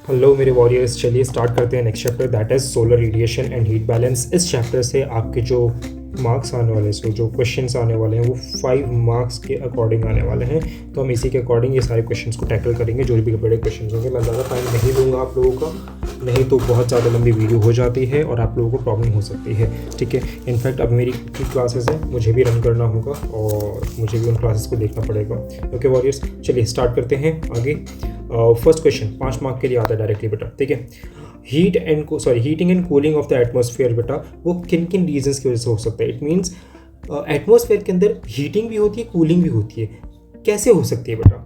Hello मेरे warriors, चलिए start करते हैं next chapter, that is solar radiation and heat balance. इस चैप्टर से आपके जो मार्क्स आने वाले हैं, जो क्वेश्चंस आने वाले हैं वो 5 मार्क्स के अकॉर्डिंग आने वाले हैं। तो हम इसी के अकॉर्डिंग ये सारे क्वेश्चंस को टैकल करेंगे, जो भी बड़े क्वेश्चंस होंगे। मैं ज़्यादा टाइम नहीं दूंगा आप लोगों का, नहीं तो बहुत ज़्यादा लंबी वीडियो हो जाती है और आप लोगों को प्रॉब्लम हो सकती है। ठीक है, इनफैक्ट अब मेरी क्लासेस है, मुझे भी रन करना होगा और मुझे भी उन क्लासेस को देखना पड़ेगा। ओके वॉरियर्स, चलिए स्टार्ट करते हैं आगे। फर्स्ट क्वेश्चन 5 मार्क के लिए आता है डायरेक्टली बेटा। ठीक है, heating and cooling of the atmosphere बेटा, वो किन किन रीजंस की वजह से हो सकता है। इट मीन्स एटमॉस्फेयर के अंदर हीटिंग भी होती है, कूलिंग भी होती है। कैसे हो सकती है बेटा,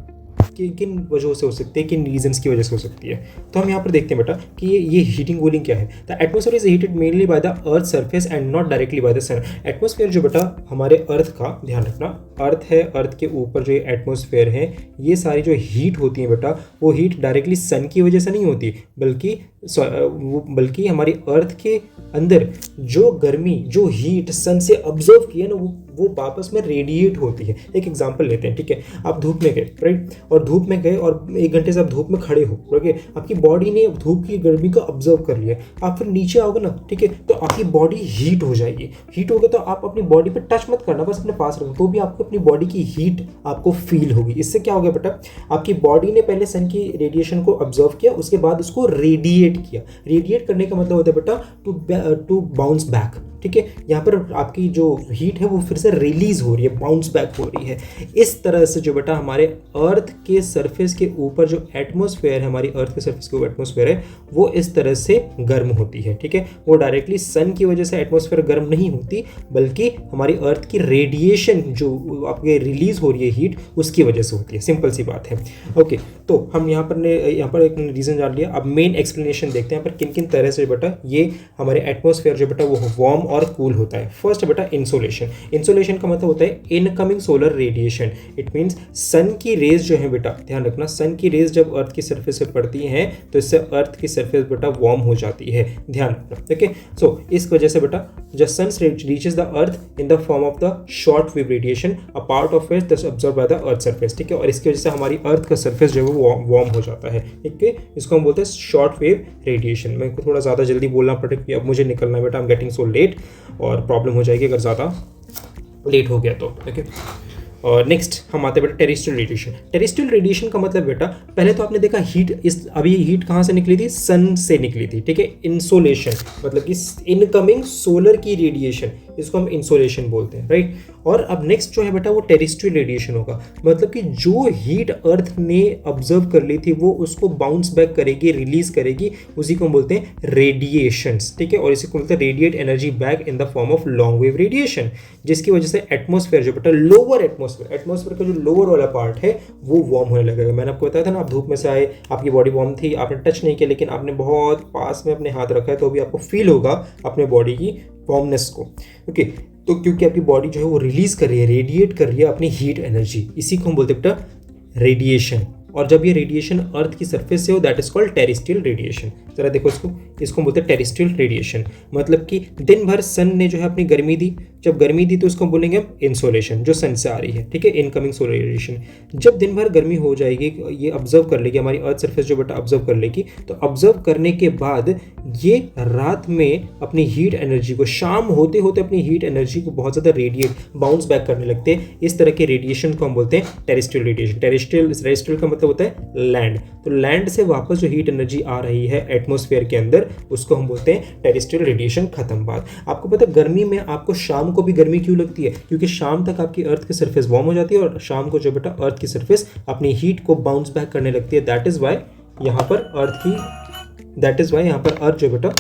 किन वजहों से हो सकती है, किन रीजंस की वजह से हो सकती है। तो हम यहाँ पर देखते हैं बेटा कि ये हीटिंग कूलिंग क्या है। The atmosphere is heated mainly by the earth surface and not directly by the sun. Atmosphere जो बेटा हमारे अर्थ का, ध्यान रखना, अर्थ है, अर्थ के ऊपर जो एटमॉस्फेयर है, ये सारी जो हीट होती है बेटा, वो हीट डायरेक्टली सन की वजह से नहीं होती, बल्कि हमारी अर्थ के अंदर जो गर्मी, जो हीट सन से ऑब्जर्व की है ना, वो वापस में रेडिएट होती है। एक एग्जांपल लेते हैं। ठीक है, आप धूप में गए, राइट, और धूप में गए और 1 घंटे से आप धूप में खड़े हो, ओके, आपकी बॉडी ने धूप की गर्मी को ऑब्जर्व कर लिया। आप फिर नीचे आओगे ना, ठीक है, तो आपकी बॉडी हीट हो जाएगी। हीट हो गया तो आप अपनी बॉडी पे टच मत करना, बस अपने पास रखो, तो भी आपको अपनी बॉडी की हीट आपको फील होगी। इससे क्या हो गया बेटा, आपकी बॉडी ने पहले सन की रेडिएशन को ऑब्जर्व किया, उसके बाद उसको रेडिएट किया। रेडिएट करने का मतलब होता है बेटा टू बाउंस बैक। ठीक है, यहाँ पर आपकी जो हीट है वो फिर से रिलीज हो रही है, बाउंस बैक हो रही है। इस तरह से जो बेटा हमारे अर्थ के सरफेस के ऊपर जो एटमॉस्फेयर है, हमारी अर्थ के सरफेस के ऊपर एटमॉस्फेयर है, वो इस तरह से गर्म होती है। ठीक है, वो डायरेक्टली सन की वजह से एटमॉस्फेयर गर्म नहीं होती, बल्कि हमारी अर्थ की रेडिएशन जो आपके रिलीज हो रही है हीट, उसकी वजह से होती है। सिंपल सी बात है। ओके, तो हम यहाँ पर एक रीजन जान लिया। अब मेन एक्सप्लेनेशन देखते हैं यहाँ पर किन किन तरह से बेटा ये हमारे एटमॉस्फेयर जो बेटा वो वार्म और कूल होता है। फर्स्ट बेटा इंसोलेशन। इंसोलेशन का मतलब होता है incoming solar radiation. It means sun की रेज जो है बेटा, ध्यान रखना, सन की रेज जब अर्थ की सरफेस पे पड़ती हैं तो इससे अर्थ की सरफेस बेटा वार्म हो जाती है, ध्यान रखना। ठीक है, सो इस वजह से बेटा जब sun reaches the earth in the form of the short wave radiation, a part of it that's observe by the earth surface. ठीक है, और इसकी वजह से हमारी अर्थ का सरफेस जो है वो वार्म हो जाता है। ठीक है, इसको हम बोलते हैं शॉर्ट वेव रेडिएशन। मैं थोड़ा ज़्यादा जल्दी बोलना पड़े क्योंकि अब मुझे निकलना है बेटा, I am getting so let, और प्रॉब्लम हो जाएगी अगर ज़्यादा लेट हो गया तो। ठीक है, और नेक्स्ट हम आते हैं बेटा टेरेस्ट्रियल रेडिएशन। टेरेस्ट्रियल रेडिएशन का मतलब बेटा, पहले तो आपने देखा अभी हीट कहाँ से निकली थी, सन से निकली थी। ठीक है, इंसोलेशन मतलब कि इनकमिंग सोलर की रेडिएशन, इसको हम इंसोलेशन बोलते हैं, राइट। और अब नेक्स्ट जो है बेटा वो टेरेस्ट्रियल रेडिएशन होगा, मतलब कि जो हीट अर्थ ने ऑब्जर्व कर ली थी वो उसको बाउंस बैक करेगी, रिलीज करेगी, उसी को हम बोलते हैं रेडिएशंस। ठीक है, और इसी को बोलते हैं radiate energy back in the form of long wave radiation, जिसकी वजह से एटमॉस्फेयर जो बेटा लोअर एटमॉस्फेयर का जो लोअर वाला पार्ट है वो वार्म होने लगेगा। मैंने आपको बताया था ना, आप धूप में से आए, आपकी बॉडी वार्म थी, आपने टच नहीं किया, लेकिन आपने बहुत पास में अपने हाथ रखा है तो भी आपको फील होगा अपने बॉडी की वार्मनेस को। ओके, तो क्योंकि आपकी बॉडी जो है वो रिलीज कर रही है, रेडिएट कर रही है अपनी हीट एनर्जी, इसी को हम बोलते हैं बेटा रेडिएशन। और जब ये रेडिएशन अर्थ की सरफेस से हो, that is called terrestrial radiation. जरा देखो इसको हम बोलते हैं टेरेस्ट्रियल रेडिएशन। मतलब कि दिन भर सन ने जो है अपनी गर्मी दी, जब गर्मी दी तो उसको बोलेंगे हम इंसोलेशन, जो सन से आ रही है। ठीक है, इनकमिंग सोलर रेडिएशन। जब दिन भर गर्मी हो जाएगी, ये ऑब्जर्व कर लेगी, हमारी अर्थ सरफेस जो बेटा ऑब्जर्व कर लेगी, तो ऑब्जर्व करने के बाद ये रात में अपनी हीट एनर्जी को, शाम होते होते अपनी हीट एनर्जी को बहुत ज़्यादा रेडिएट, बाउंस बैक करने लगते हैं। इस तरह के रेडिएशन को हम बोलते हैं टेरेस्ट्रियल रेडिएशन। टेरेस्ट्रियल का मतलब होता है लैंड, तो लैंड से वापस जो हीट एनर्जी आ रही है एटमॉस्फेयर के अंदर, उसको हम बोलते हैं टेरेस्ट्रियल रेडिएशन। खत्म बात। आपको पता है गर्मी में आपको शाम को भी गर्मी क्यों लगती है, क्योंकि शाम तक आपकी अर्थ की सरफेस वार्म हो जाती है और शाम को जो बेटा अर्थ की सरफेस अपनी हीट को बाउंस बैक करने लगती है। दैट इज वाई यहाँ पर अर्थ जो बेटा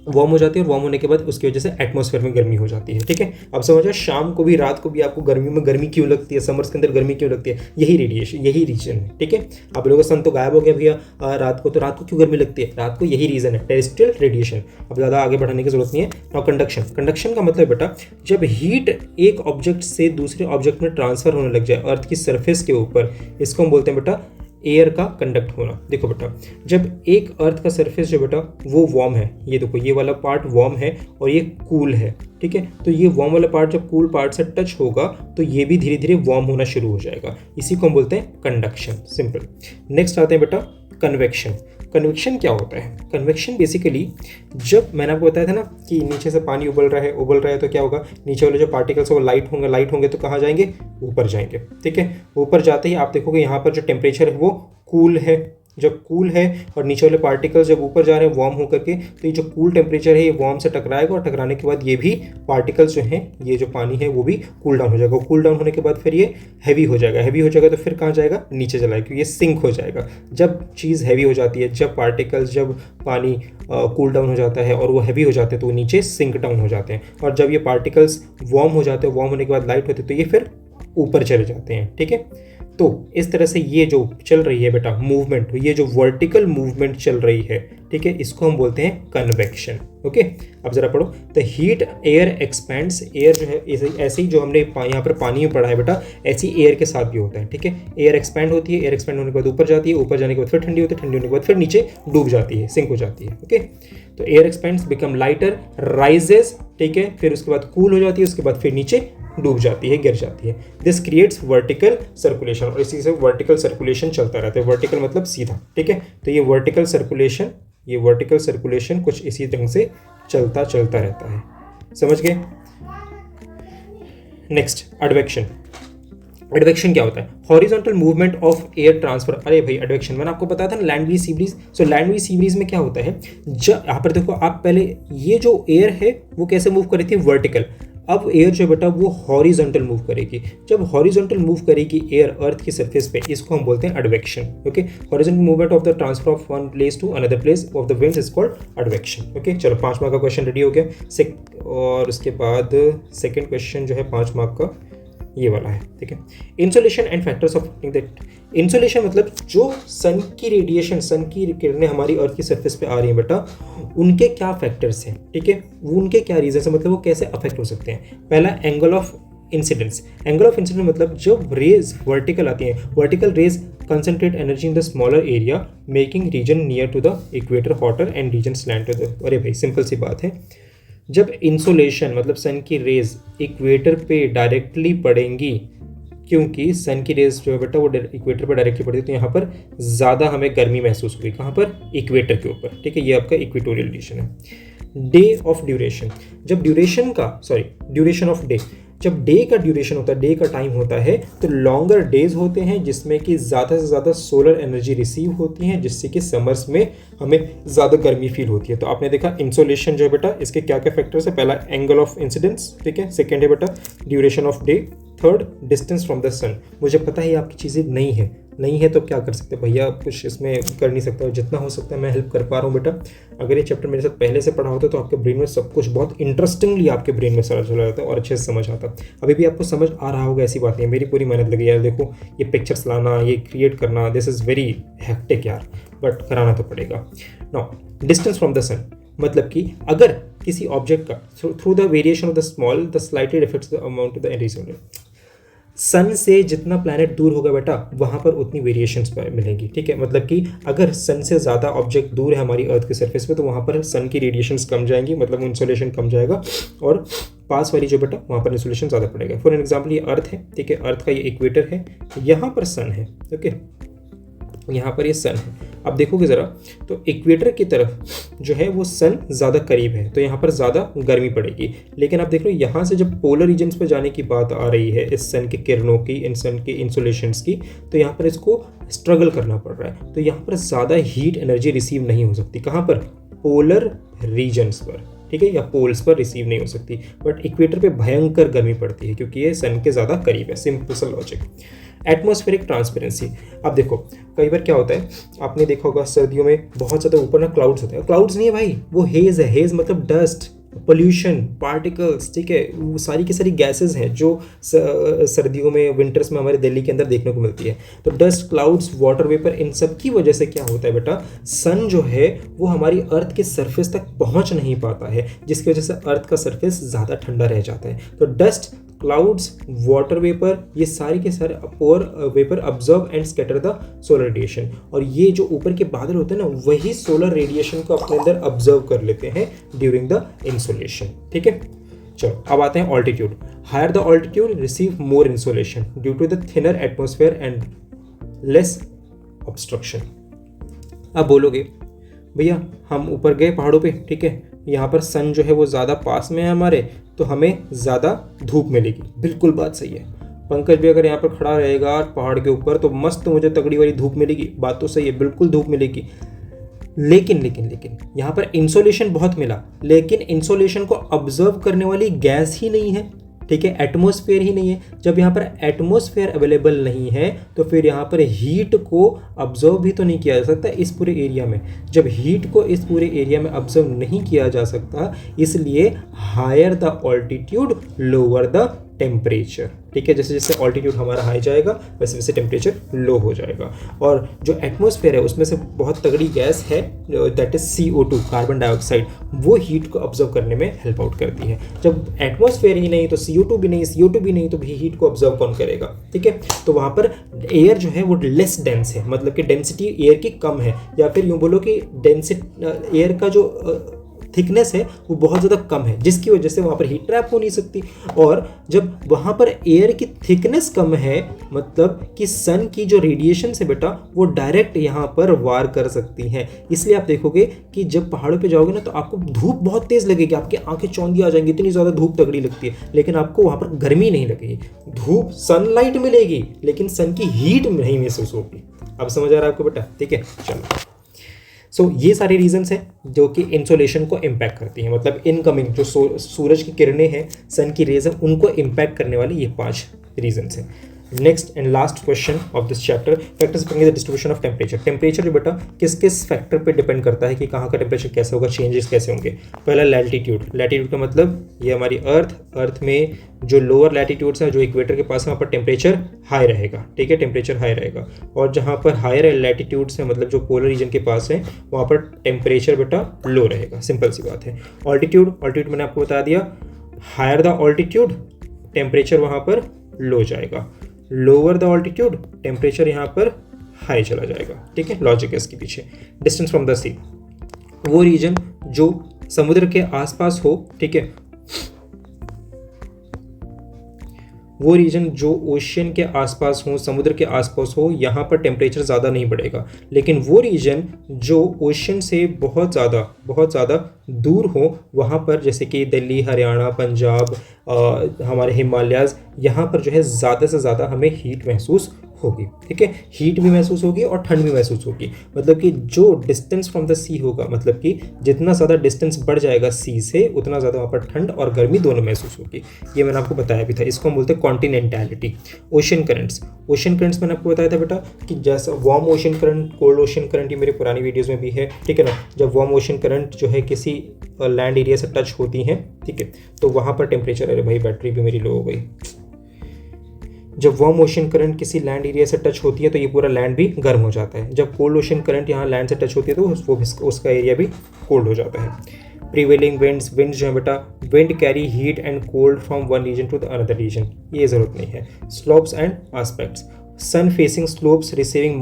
वार्म हो जाती है, और वार्म होने के बाद उसकी वजह से एटमॉस्फेयर में गर्मी हो जाती है। ठीक है, अब समझो शाम को भी, रात को भी आपको गर्मी में गर्मी क्यों लगती है, समर्स के अंदर गर्मी क्यों लगती है, यही रेडिएशन, यही रीजन है। ठीक है, आप लोगों का सन तो गायब हो गया भैया रात को, तो रात को क्यों गर्मी लगती है, रात को यही रीजन है, टेरेस्ट्रियल रेडिएशन। अब ज़्यादा आगे बढ़ाने की जरूरत नहीं है। नाउ कंडक्शन का मतलब बेटा, जब हीट एक ऑब्जेक्ट से दूसरे ऑब्जेक्ट में ट्रांसफर होने लग जाए अर्थ की सरफेस के ऊपर, इसको हम बोलते हैं बेटा एयर का कंडक्ट होना। देखो बेटा, जब एक अर्थ का सरफेस जो बेटा वो वार्म है, ये देखो ये वाला पार्ट वार्म है और ये कूल है, ठीक है, तो ये वार्म वाला पार्ट जब कूल पार्ट से टच होगा तो ये भी धीरे धीरे वार्म होना शुरू हो जाएगा, इसी को हम बोलते हैं कंडक्शन। सिंपल। नेक्स्ट आते हैं बेटा कन्वेक्शन। कन्वेक्शन क्या होता है? कन्वेक्शन बेसिकली, जब मैंने आपको बताया था ना कि नीचे से पानी उबल रहा है तो क्या होगा, नीचे वाले जो पार्टिकल्स है वो लाइट होंगे तो कहाँ जाएंगे? ऊपर जाएंगे। ठीक है, ऊपर जाते ही आप देखोगे यहाँ पर जो टेम्परेचर है वो कूल है। जब कूल है और नीचे वाले पार्टिकल्स जब ऊपर जा रहे हैं वार्म होकर के, तो ये जो कूल टेम्परेचर है ये वार्म से टकराएगा और टकराने के बाद ये भी पार्टिकल्स जो हैं, ये जो पानी है वो भी कूल डाउन हो जाएगा। कूल डाउन होने के बाद फिर ये हैवी हो जाएगा तो फिर कहाँ जाएगा? नीचे चला जाएगा, क्योंकि ये सिंक हो जाएगा। जब चीज़ हैवी हो जाती है, जब पार्टिकल्स, जब पानी कूल डाउन हो जाता है और वो हैवी हो जाते हैं तो वो नीचे सिंक डाउन हो जाते हैं। और जब ये पार्टिकल्स वार्म हो जाते हैं, वार्म होने के बाद लाइट होते हैं, तो ये फिर ऊपर चले जाते हैं। ठीक है, तो इस तरह से ये जो चल रही है बेटा मूवमेंट, ये जो वर्टिकल मूवमेंट चल रही है, ठीक है, इसको हम बोलते हैं कन्वेक्शन। ओके, अब जरा पढ़ो। The heat air expends, air जो है ऐसे ही जो हमने यहाँ पर पानी में पढ़ा है बेटा, ऐसी एयर के साथ भी होता है। ठीक है, एयर एक्सपैंड होती है, एयर एक्सपैंड होने के बाद ऊपर जाती है, ऊपर जाने के बाद फिर ठंडी होती है, ठंडी होने के बाद फिर नीचे डूब जाती है, सिंक हो जाती है। ओके, तो air expends, become lighter, rises, ठीक है, फिर उसके बाद कूल हो जाती है, उसके बाद फिर नीचे डूब जाती है, गिर जाती है। दिस क्रिएट्स वर्टिकल सर्कुलेशन, और इसी से वर्टिकल सर्कुलेशन चलता रहता है। वर्टिकल मतलब सीधा। ठीक है, तो ये वर्टिकल सर्कुलेशन कुछ इसी ढंग से चलता रहता है। समझ गए? Next, advection. एडवेक्शन क्या होता है? Horizontal movement of air transfer. अरे भाई, एडवेक्शन मैंने आपको बताया था ना, land breeze sea breeze. So land breeze sea breeze में क्या होता है, जब यहाँ पर देखो आप, पहले ये जो एयर है वो कैसे मूव कर रही थी? वर्टिकल। अब एयर जो बेटा वो हॉरिजॉन्टल मूव करेगी। जब हॉरिजॉन्टल मूव करेगी एयर अर्थ की सरफेस पे, इसको हम बोलते हैं advection. Okay, horizontal movement of the transfer of one place to another place of the winds is called advection. Okay, चलो 5 मार्क का क्वेश्चन रेडी हो गया। और उसके बाद सेकंड क्वेश्चन जो है 5 मार्क का ये वाला है। ठीक है, insolation and factors of that. Insolation मतलब जो सन की रेडिएशन, सन की किरणें हमारी अर्थ की सरफेस पे आ रही हैं बेटा, उनके क्या फैक्टर्स हैं? ठीक है, वो उनके क्या रीजन है, मतलब वो कैसे अफेक्ट हो सकते हैं। पहला, angle of incidence. Angle of incidence मतलब जब रेज वर्टिकल आती हैं, vertical rays concentrate energy in the smaller area, making region near to the equator hotter and region slant to the. अरे भाई, सिंपल सी बात है, जब इंसोलेशन मतलब सन की रेज इक्वेटर पे डायरेक्टली पड़ेंगी, क्योंकि सन की रेज जो है बेटा वो इक्वेटर पर डायरेक्टली पड़ती है, तो यहाँ पर ज़्यादा हमें गर्मी महसूस होगी। कहाँ पर? इक्वेटर के ऊपर। ठीक है, ये आपका इक्वेटोरियल रीजन है। डे ऑफ ड्यूरेशन, जब ड्यूरेशन ऑफ डे, जब डे का ड्यूरेशन होता है, डे का टाइम होता है, तो लॉन्गर डेज होते हैं जिसमें कि ज़्यादा से ज़्यादा सोलर एनर्जी रिसीव होती है, जिससे कि समर्स में हमें ज़्यादा गर्मी फील होती है। तो आपने देखा इंसोलेशन जो है बेटा, इसके क्या क्या फैक्टर्स है? पहला, एंगल ऑफ इंसिडेंस। ठीक है, सेकेंड है बेटा duration of day. Third, distance from the sun. मुझे पता है आपकी चीज़ें नहीं है तो क्या कर सकते हैं भैया, कुछ इसमें कर नहीं सकता, जितना हो सकता है मैं हेल्प कर पा रहा हूँ बेटा। अगर ये चैप्टर मेरे साथ पहले से पढ़ा होता तो आपके ब्रेन में सब कुछ बहुत इंटरेस्टिंगली आपके ब्रेन में चला जाता और अच्छे से समझ आता। अभी भी आपको समझ आ रहा होगा, ऐसी बात नहीं है, मेरी पूरी मेहनत लगी यार। देखो, ये पिक्चर्स लाना, ये क्रिएट करना, दिस इज़ वेरी हेक्टिक यार, बट कराना तो पड़ेगा। Now, distance from the sun मतलब कि अगर किसी ऑब्जेक्ट का through the variation of the slightly effects the amount of the energy. Sun से जितना प्लैनेट दूर होगा बेटा, वहाँ पर उतनी वेरिएशंस मिलेंगी। ठीक है, मतलब कि अगर सन से ज़्यादा ऑब्जेक्ट दूर है हमारी अर्थ के सरफेस पे, तो वहाँ पर सन की रेडिएशंस कम जाएंगी, मतलब इंसोलेशन कम जाएगा, और पास वाली जो बेटा वहाँ पर इंसोलेशन ज़्यादा पड़ेगा। फॉर एग्जाम्पल, ये अर्थ है। ठीक है, अर्थ का ये इक्वेटर है, यहाँ पर सन है। ओके, यहाँ पर ये सन है। अब देखोगे ज़रा, तो इक्वेटर की तरफ जो है वो सन ज़्यादा करीब है, तो यहाँ पर ज़्यादा गर्मी पड़ेगी। लेकिन आप देख लो, यहाँ से जब पोलर रीजन्स पर जाने की बात आ रही है इस सन की किरणों की, इन सन के इंसोलेशंस की, तो यहाँ पर इसको स्ट्रगल करना पड़ रहा है। तो यहाँ पर ज़्यादा हीट एनर्जी रिसीव नहीं हो सकती। कहाँ पर? पोलर रीजन्स पर। ठीक है, या पोल्स पर रिसीव नहीं हो सकती, बट इक्वेटर पे भयंकर गर्मी पड़ती है क्योंकि ये सन के ज़्यादा करीब है। सिंपल सा लॉजिक। Atmospheric transparency. अब देखो, कई बार क्या होता है, आपने देखा होगा सर्दियों में बहुत ज़्यादा ऊपर ना क्लाउड्स होते हैं। क्लाउड्स नहीं है भाई, वो हेज़ है। हेज़ मतलब डस्ट, पोल्यूशन, पार्टिकल्स। ठीक है, वो सारी की सारी गैसेस हैं जो सर्दियों में, विंटर्स में हमारे दिल्ली के अंदर देखने को मिलती है। तो डस्ट, क्लाउड्स, वाटर वेपर, इन सब की वजह से क्या होता है बेटा, सन जो है वो हमारी अर्थ के सरफेस तक पहुंच नहीं पाता है, जिसकी वजह से अर्थ का सरफेस ज़्यादा ठंडा रह जाता है। तो डस्ट, क्लाउड्स, वाटर वेपर, ये सारी के सारे vapour absorb and scatter the solar radiation. और ये जो ऊपर के बादल होते हैं ना, वही सोलर रेडिएशन को अपने अंदर ऑब्जर्व कर लेते हैं ड्यूरिंग द इंसोलेशन। ठीक है, चलो अब आते हैं altitude. Higher the altitude receive more insolation due to the thinner atmosphere and less obstruction. अब बोलोगे भैया हम ऊपर गए पहाड़ों पे, ठीक है, यहाँ पर सन जो है वो ज़्यादा पास में है हमारे, तो हमें ज़्यादा धूप मिलेगी। बिल्कुल बात सही है। पंकज भी अगर यहाँ पर खड़ा रहेगा पहाड़ के ऊपर तो मस्त मुझे तगड़ी वाली धूप मिलेगी, बात तो सही है, बिल्कुल धूप मिलेगी। लेकिन लेकिन लेकिन यहाँ पर इंसोलेशन बहुत मिला, लेकिन इंसोलेशन को ऑब्जर्व करने वाली गैस ही नहीं है, ठीक है, एटमॉस्फेयर ही नहीं है। जब यहाँ पर एटमॉस्फेयर अवेलेबल नहीं है तो फिर यहाँ पर हीट को ऑब्जर्व भी तो नहीं किया जा सकता इस पूरे एरिया में। जब हीट को इस पूरे एरिया में ऑब्जर्व नहीं किया जा सकता, इसलिए higher the altitude lower the temperature, ठीक है, जैसे जैसे ऑल्टीट्यूड हमारा हाई जाएगा वैसे वैसे टेम्परेचर लो हो जाएगा। और जो एटमॉस्फेयर है उसमें से बहुत तगड़ी गैस है that is CO2, carbon dioxide, वो हीट को ऑब्जर्व करने में हेल्प आउट करती है। जब एटमॉस्फेयर ही नहीं तो CO2 भी नहीं, CO2 भी नहीं तो भी हीट को ऑब्जर्व कौन करेगा, ठीक है। तो वहाँ पर एयर जो है वो लेस डेंस है, मतलब कि डेंसिटी एयर की कम है, या फिर यूँ बोलो कि डेंसिटी एयर का जो थिकनेस है वो बहुत ज़्यादा कम है, जिसकी वजह से वहाँ पर हीट ट्रैप हो नहीं सकती। और जब वहाँ पर एयर की थिकनेस कम है, मतलब कि सन की जो रेडिएशन से बेटा वो डायरेक्ट यहाँ पर वार कर सकती हैं। इसलिए आप देखोगे कि जब पहाड़ों पे जाओगे ना तो आपको धूप बहुत तेज़ लगेगी, आपकी आंखें चौंधी आ जाएंगी, इतनी ज़्यादा धूप तगड़ी लगती है, लेकिन आपको वहाँ पर गर्मी नहीं लगेगी। धूप सनलाइट मिलेगी लेकिन सन की हीट नहीं महसूस होगी। अब समझ आ रहा है आपको बेटा, ठीक है, चलो। सो ये सारे रीजंस हैं जो कि इंसोलेशन को इम्पैक्ट करती हैं, मतलब इनकमिंग जो सूरज की किरणें हैं, सन की रेज हैं, उनको इम्पैक्ट करने वाली ये 5 रीजंस हैं। Next and last question of this chapter, factors affecting the distribution of temperature. Temperature जो बेटा किस किस फैक्टर पे डिपेंड करता है कि कहाँ का टेम्परेचर कैसे होगा, चेंजेस कैसे होंगे। पहला लैटिट्यूड, लैटिट्यूड का मतलब ये हमारी अर्थ में जो लोअर लैटिट्यूड्स हैं, जो इक्वेटर के पास है, वहाँ पर टेम्परेचर हाई रहेगा, ठीक है, टेम्परेचर हाई रहेगा। और जहाँ पर हायर लैटिट्यूड्स हैं, मतलब जो पोलर रीजन के पास है, वहाँ पर टेम्परेचर बेटा लो रहेगा, सिंपल सी बात है। ऑल्टीट्यूड, ऑल्टीट्यूड मैंने आपको बता दिया, हायर द ऑल्टीट्यूड टेम्परेचर वहाँ पर लो जाएगा, लोअर द ऑल्टीट्यूड टेम्परेचर यहाँ पर हाई चला जाएगा, ठीक है, लॉजिक है इसके पीछे। डिस्टेंस फ्रॉम द सी, वो रीजन जो समुद्र के आसपास हो, ठीक है, वो रीजन जो ओशियन के आसपास हो, समुद्र के आसपास हो, यहाँ पर टेम्परेचर ज़्यादा नहीं बढ़ेगा। लेकिन वो रीजन जो ओशियन से बहुत ज़्यादा दूर हो, वहाँ पर जैसे कि दिल्ली, हरियाणा, पंजाब, हमारे हिमालयाज़, यहाँ पर जो है ज़्यादा से ज़्यादा हमें हीट महसूस होगी, ठीक है, हीट भी महसूस होगी और ठंड भी महसूस होगी। मतलब कि जो डिस्टेंस फ्रॉम द सी होगा, मतलब कि जितना ज़्यादा डिस्टेंस बढ़ जाएगा सी से, उतना ज़्यादा वहाँ पर ठंड और गर्मी दोनों महसूस होगी। ये मैंने आपको बताया भी था, इसको हम बोलते हैं कॉन्टिनेंटैलिटी। ओशन करंट्स, ओशन करंट्स मैंने आपको बताया था बेटा कि जैसा warm ocean current, cold ocean current, ये मेरे पुरानी वीडियोज़ में भी है, ठीक है ना। जब वार्म ओशन करंट जो है किसी लैंड एरिया से टच होती हैं, ठीक है, तो वहाँ पर टेम्परेचर, अरे भाई बैटरी भी मेरी लो हो गई। जब वार्म ओशन करंट किसी लैंड एरिया से टच होती है तो ये पूरा लैंड भी गर्म हो जाता है। जब कोल्ड ओशन करंट यहाँ लैंड से टच होती है तो उसका एरिया भी कोल्ड हो जाता है। प्रीवेलिंग विंड्स, विंड्स जो है बेटा, wind carry heat and cold from one region to the another region, ये ज़रूरत नहीं है। Slopes and aspects, sun facing slopes receiving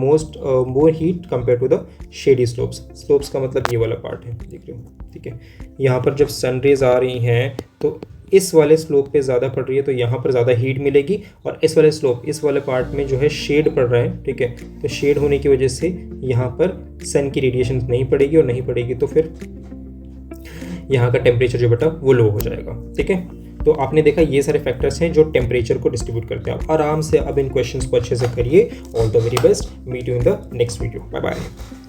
more heat compare to the shady slopes. Slopes का मतलब ये वाला पार्ट है, देख रहे हो, ठीक है, यहाँ पर जब सन रेज आ रही हैं तो इस वाले स्लोप पे ज़्यादा पड़ रही है तो यहाँ पर ज़्यादा हीट मिलेगी, और इस वाले स्लोप, इस वाले पार्ट में जो है शेड पड़ रहा है, ठीक है, तो शेड होने की वजह से यहाँ पर सन की रेडिएशन नहीं पड़ेगी, और नहीं पड़ेगी तो फिर यहाँ का टेम्परेचर जो बेटा वो लो हो जाएगा, ठीक है। तो आपने देखा ये सारे फैक्टर्स हैं जो टेम्परेचर को डिस्ट्रीब्यूट करते हैं। आप आराम से अब इन क्वेश्चंस को अच्छे से करिए। All the very best, meet you in the next video, bye bye.